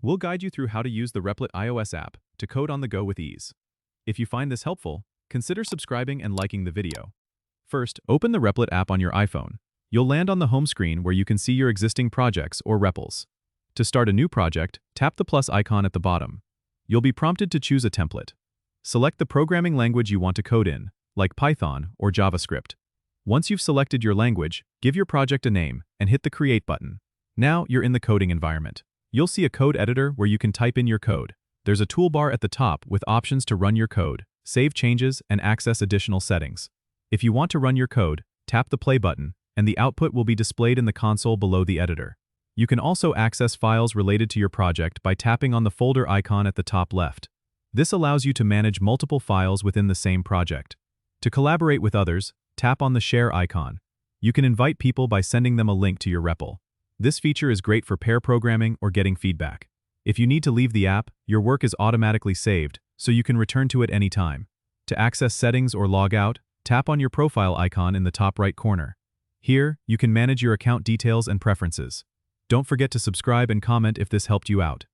We'll guide you through how to use the Replit iOS app to code on the go with ease. If you find this helpful, consider subscribing and liking the video. First, open the Replit app on your iPhone. You'll land on the home screen where you can see your existing projects or REPLs. To start a new project, tap the plus icon at the bottom. You'll be prompted to choose a template. Select the programming language you want to code in, like Python or JavaScript. Once you've selected your language, give your project a name and hit the Create button. Now you're in the coding environment. You'll see a code editor where you can type in your code. There's a toolbar at the top with options to run your code, save changes, and access additional settings. If you want to run your code, tap the play button, and the output will be displayed in the console below the editor. You can also access files related to your project by tapping on the folder icon at the top left. This allows you to manage multiple files within the same project. To collaborate with others, tap on the share icon. You can invite people by sending them a link to your REPL. This feature is great for pair programming or getting feedback. If you need to leave the app, your work is automatically saved, so you can return to it anytime. To access settings or log out, tap on your profile icon in the top right corner. Here, you can manage your account details and preferences. Don't forget to subscribe and comment if this helped you out.